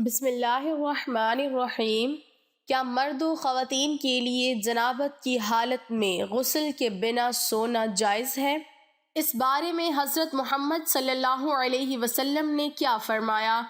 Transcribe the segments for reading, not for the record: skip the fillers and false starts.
بسم اللہ الرحمن الرحیم۔ کیا مرد و خواتین کے لیے جنابت کی حالت میں غسل کے بنا سونا جائز ہے؟ اس بارے میں حضرت محمد صلی اللہ علیہ وسلم نے کیا فرمایا؟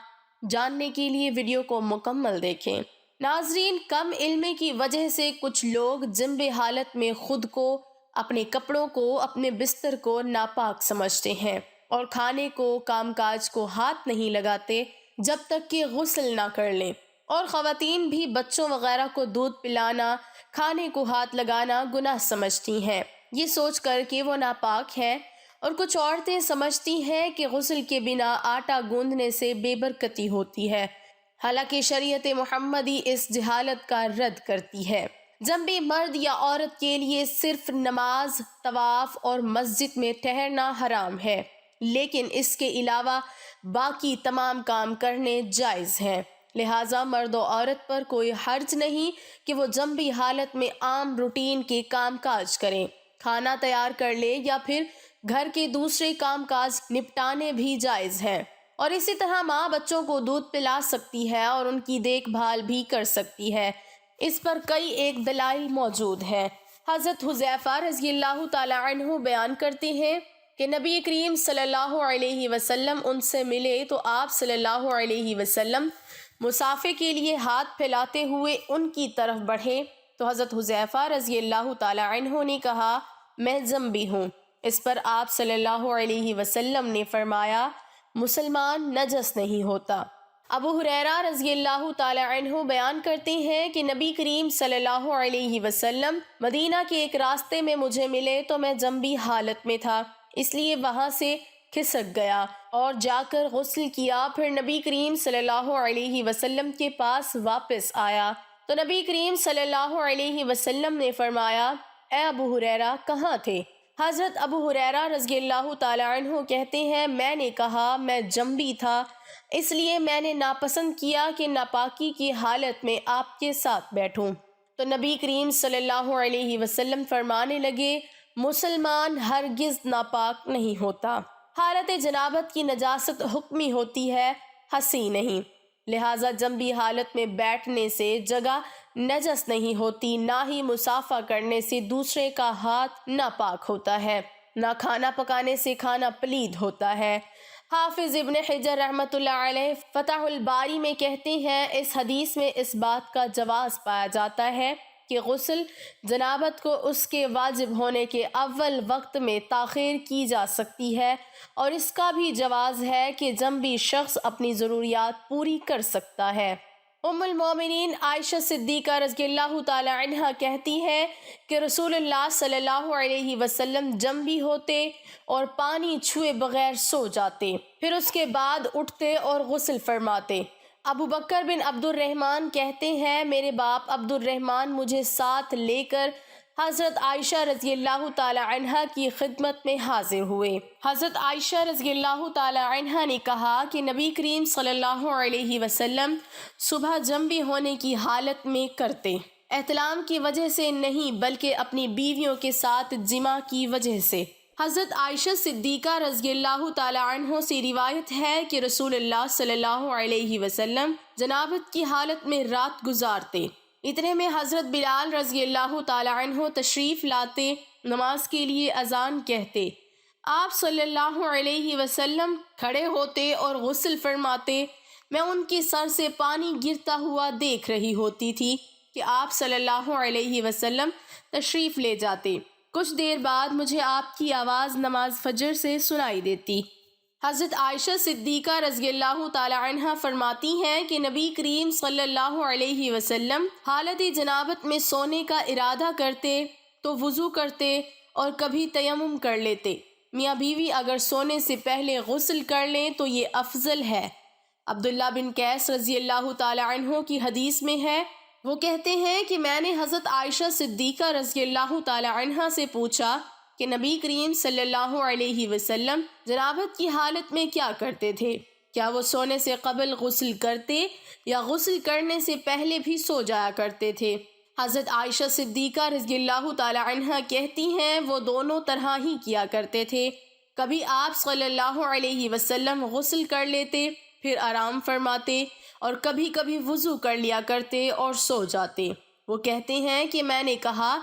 جاننے کے لیے ویڈیو کو مکمل دیکھیں۔ ناظرین، کم علمی کی وجہ سے کچھ لوگ جنب حالت میں خود کو، اپنے کپڑوں کو، اپنے بستر کو ناپاک سمجھتے ہیں اور کھانے کو، کام کاج کو ہاتھ نہیں لگاتے جب تک کہ غسل نہ کر لیں، اور خواتین بھی بچوں وغیرہ کو دودھ پلانا، کھانے کو ہاتھ لگانا گناہ سمجھتی ہیں، یہ سوچ کر کہ وہ ناپاک ہیں۔ اور کچھ عورتیں سمجھتی ہیں کہ غسل کے بنا آٹا گوندھنے سے بے برکتی ہوتی ہے، حالانکہ شریعت محمدی اس جہالت کا رد کرتی ہے۔ جنبی مرد یا عورت کے لیے صرف نماز، طواف اور مسجد میں ٹھہرنا حرام ہے، لیکن اس کے علاوہ باقی تمام کام کرنے جائز ہیں، لہٰذا مرد و عورت پر کوئی حرج نہیں کہ وہ جنبی حالت میں عام روٹین کے کام کاج کریں، کھانا تیار کر لے یا پھر گھر کے دوسرے کام کاج نپٹانے بھی جائز ہیں، اور اسی طرح ماں بچوں کو دودھ پلا سکتی ہے اور ان کی دیکھ بھال بھی کر سکتی ہے۔ اس پر کئی ایک دلائل موجود ہیں۔ حضرت حذیفہ رضی اللہ تعالی عنہ بیان کرتے ہیں کہ نبی کریم صلی اللہ علیہ وسلم ان سے ملے تو آپ صلی اللہ علیہ وسلم مسافے کے لیے ہاتھ پھیلاتے ہوئے ان کی طرف بڑھے تو حضرت حذیفہ رضی اللہ تعالی عنہ نے کہا، میں جنبی ہوں۔ اس پر آپ صلی اللہ علیہ وسلم نے فرمایا، مسلمان نجس نہیں ہوتا۔ ابو ہریرہ رضی اللہ تعالی عنہ بیان کرتے ہیں کہ نبی کریم صلی اللہ علیہ وسلم مدینہ کے ایک راستے میں مجھے ملے تو میں جنبی حالت میں تھا، اس لیے وہاں سے کھسک گیا اور جا کر غسل کیا، پھر نبی کریم صلی اللہ علیہ وسلم کے پاس واپس آیا تو نبی کریم صلی اللہ علیہ وسلم نے فرمایا، اے ابو ہریرہ کہاں تھے؟ حضرت ابو ہریرہ رضی اللہ تعالی عنہ کہتے ہیں، میں نے کہا میں جنبی تھا، اس لیے میں نے ناپسند کیا کہ ناپاکی کی حالت میں آپ کے ساتھ بیٹھوں۔ تو نبی کریم صلی اللہ علیہ وسلم فرمانے لگے، مسلمان ہرگز ناپاک نہیں ہوتا۔ حالت جنابت کی نجاست حکمی ہوتی ہے، حسی نہیں، لہٰذا جنبی حالت میں بیٹھنے سے جگہ نجس نہیں ہوتی، نہ ہی مصافحہ کرنے سے دوسرے کا ہاتھ ناپاک ہوتا ہے، نہ کھانا پکانے سے کھانا پلید ہوتا ہے۔ حافظ ابن حجر رحمۃ اللہ علیہ فتح الباری میں کہتے ہیں، اس حدیث میں اس بات کا جواز پایا جاتا ہے کہ غسل جنابت کو اس کے واجب ہونے کے اول وقت میں تاخیر کی جا سکتی ہے، اور اس کا بھی جواز ہے کہ جنبی شخص اپنی ضروریات پوری کر سکتا ہے۔ ام المومنین عائشہ صدیقہ رضی اللہ تعالی عنہا کہتی ہے کہ رسول اللہ صلی اللہ علیہ وسلم جنبی ہوتے اور پانی چھوئے بغیر سو جاتے، پھر اس کے بعد اٹھتے اور غسل فرماتے۔ ابو بکر بن عبد الرحمن کہتے ہیں، میرے باپ عبد الرحمن مجھے ساتھ لے کر حضرت عائشہ رضی اللہ تعالی عنہا کی خدمت میں حاضر ہوئے۔ حضرت عائشہ رضی اللہ تعالی عنہا نے کہا کہ نبی کریم صلی اللہ علیہ وسلم صبح جنبی ہونے کی حالت میں کرتے، احتلام کی وجہ سے نہیں بلکہ اپنی بیویوں کے ساتھ جماع کی وجہ سے۔ حضرت عائشہ صدیقہ رضی اللہ تعالی عنہ سے روایت ہے کہ رسول اللہ صلی اللہ علیہ وسلم جنابت کی حالت میں رات گزارتے، اتنے میں حضرت بلال رضی اللہ تعالی عنہ تشریف لاتے، نماز کے لیے اذان کہتے، آپ صلی اللہ علیہ وسلم کھڑے ہوتے اور غسل فرماتے، میں ان کے سر سے پانی گرتا ہوا دیکھ رہی ہوتی تھی کہ آپ صلی اللہ علیہ وسلم تشریف لے جاتے، کچھ دیر بعد مجھے آپ کی آواز نماز فجر سے سنائی دیتی۔ حضرت عائشہ صدیقہ رضی اللہ تعالی عنہ فرماتی ہیں کہ نبی کریم صلی اللہ علیہ وسلم حالت جنابت میں سونے کا ارادہ کرتے تو وضو کرتے اور کبھی تیمم کر لیتے، میاں بیوی اگر سونے سے پہلے غسل کر لیں تو یہ افضل ہے۔ عبداللہ بن قیس رضی اللہ تعالی عنہ کی حدیث میں ہے، وہ کہتے ہیں کہ میں نے حضرت عائشہ صدیقہ رضی اللہ تعالی عنہ سے پوچھا کہ نبی کریم صلی اللہ علیہ وسلم جنابت کی حالت میں کیا کرتے تھے؟ کیا وہ سونے سے قبل غسل کرتے یا غسل کرنے سے پہلے بھی سو جایا کرتے تھے؟ حضرت عائشہ صدیقہ رضی اللہ تعالی عنہ کہتی ہیں، وہ دونوں طرح ہی کیا کرتے تھے، کبھی آپ صلی اللہ علیہ وسلم غسل کر لیتے پھر آرام فرماتے، اور کبھی کبھی وضو کر لیا کرتے اور سو جاتے۔ وہ کہتے ہیں کہ میں نے کہا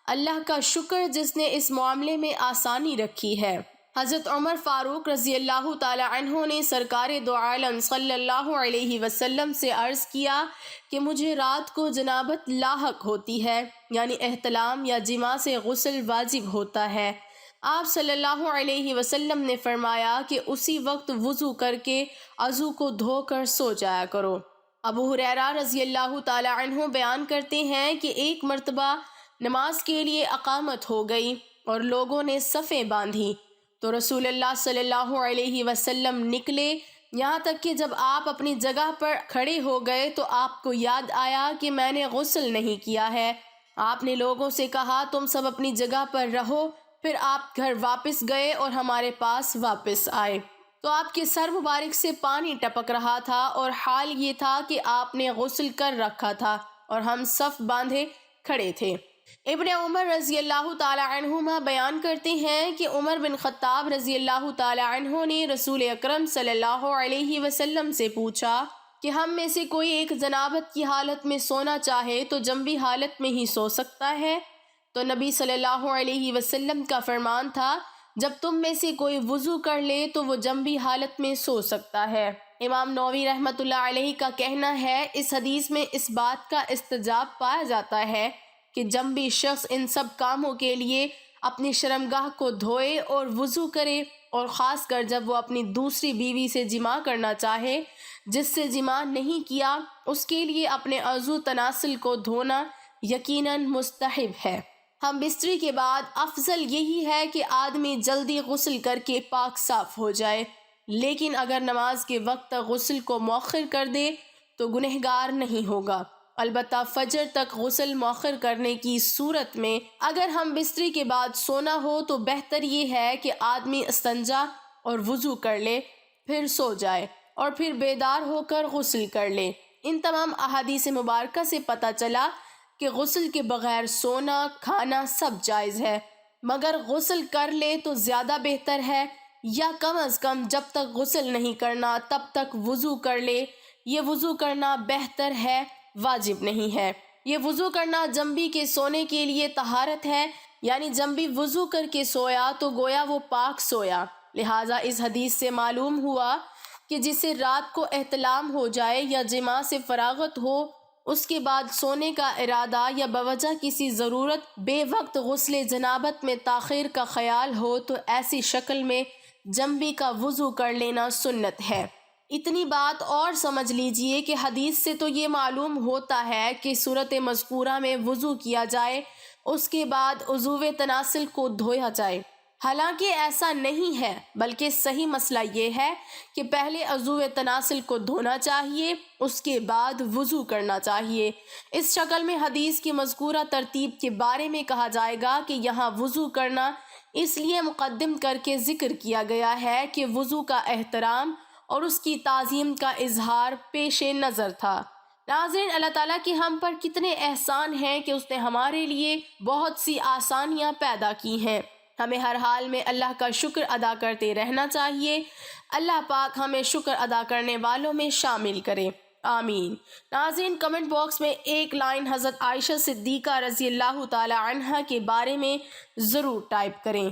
اللہ کا شکر جس نے اس معاملے میں آسانی رکھی ہے۔ حضرت عمر فاروق رضی اللہ تعالی عنہ نے سرکار دو عالم صلی اللہ علیہ وسلم سے عرض کیا کہ مجھے رات کو جنابت لاحق ہوتی ہے، یعنی احتلام یا جماع سے غسل واجب ہوتا ہے۔ آپ صلی اللہ علیہ وسلم نے فرمایا کہ اسی وقت وضو کر کے عضو کو دھو کر سو جایا کرو۔ ابو ہریرہ رضی اللہ تعالی عنہ بیان کرتے ہیں کہ ایک مرتبہ نماز کے لیے اقامت ہو گئی اور لوگوں نے صفیں باندھی تو رسول اللہ صلی اللہ علیہ وسلم نکلے، یہاں تک کہ جب آپ اپنی جگہ پر کھڑے ہو گئے تو آپ کو یاد آیا کہ میں نے غسل نہیں کیا ہے۔ آپ نے لوگوں سے کہا تم سب اپنی جگہ پر رہو، پھر آپ گھر واپس گئے اور ہمارے پاس واپس آئے تو آپ کے سر مبارک سے پانی ٹپک رہا تھا اور حال یہ تھا کہ آپ نے غسل کر رکھا تھا اور ہم صف باندھے کھڑے تھے۔ ابن عمر رضی اللہ تعالی عنہما بیان کرتے ہیں کہ عمر بن خطاب رضی اللہ تعالی عنہ نے رسول اکرم صلی اللہ علیہ وسلم سے پوچھا کہ ہم میں سے کوئی ایک جنابت کی حالت میں سونا چاہے تو جنبی حالت میں ہی سو سکتا ہے؟ تو نبی صلی اللہ علیہ وسلم کا فرمان تھا جب تم میں سے کوئی وضو کر لے تو وہ جنبی حالت میں سو سکتا ہے۔ امام نووی رحمۃ اللہ علیہ کا کہنا ہے اس حدیث میں اس بات کا استجاب پایا جاتا ہے کہ جنبی شخص ان سب کاموں کے لیے اپنی شرمگاہ کو دھوئے اور وضو کرے، اور خاص کر جب وہ اپنی دوسری بیوی سے جماع کرنا چاہے جس سے جماع نہیں کیا، اس کے لیے اپنے عضو تناسل کو دھونا یقیناً مستحب ہے۔ ہم بستری کے بعد افضل یہی ہے کہ آدمی جلدی غسل کر کے پاک صاف ہو جائے، لیکن اگر نماز کے وقت تک غسل کو مؤخر کر دے تو گنہگار نہیں ہوگا۔ البتہ فجر تک غسل مؤخر کرنے کی صورت میں اگر ہم بستری کے بعد سونا ہو تو بہتر یہ ہے کہ آدمی استنجا اور وضو کر لے، پھر سو جائے اور پھر بیدار ہو کر غسل کر لے۔ ان تمام احادیث مبارکہ سے پتہ چلا کہ غسل کے بغیر سونا کھانا سب جائز ہے، مگر غسل کر لے تو زیادہ بہتر ہے، یا کم از کم جب تک غسل نہیں کرنا تب تک وضو کر لے۔ یہ وضو کرنا بہتر ہے، واجب نہیں ہے۔ یہ وضو کرنا جنبی کے سونے کے لیے طہارت ہے، یعنی جنبی وضو کر کے سویا تو گویا وہ پاک سویا۔ لہٰذا اس حدیث سے معلوم ہوا کہ جسے رات کو احتلام ہو جائے یا جماع سے فراغت ہو، اس کے بعد سونے کا ارادہ یا بوجہ کسی ضرورت بے وقت غسل جنابت میں تاخیر کا خیال ہو تو ایسی شکل میں جنبی کا وضو کر لینا سنت ہے۔ اتنی بات اور سمجھ لیجئے کہ حدیث سے تو یہ معلوم ہوتا ہے کہ صورت مذکورہ میں وضو کیا جائے، اس کے بعد عضو تناسل کو دھویا جائے، حالانکہ ایسا نہیں ہے، بلکہ صحیح مسئلہ یہ ہے کہ پہلے عضو تناسل کو دھونا چاہیے، اس کے بعد وضو کرنا چاہیے۔ اس شکل میں حدیث کی مذکورہ ترتیب کے بارے میں کہا جائے گا کہ یہاں وضو کرنا اس لیے مقدم کر کے ذکر کیا گیا ہے کہ وضو کا احترام اور اس کی تعظیم کا اظہار پیش نظر تھا۔ ناظرین، اللہ تعالیٰ کی ہم پر کتنے احسان ہیں کہ اس نے ہمارے لیے بہت سی آسانیاں پیدا کی ہیں۔ ہمیں ہر حال میں اللہ کا شکر ادا کرتے رہنا چاہیے۔ اللہ پاک ہمیں شکر ادا کرنے والوں میں شامل کرے، آمین۔ ناظرین، کمنٹ باکس میں ایک لائن حضرت عائشہ صدیقہ رضی اللہ تعالی عنہا کے بارے میں ضرور ٹائپ کریں۔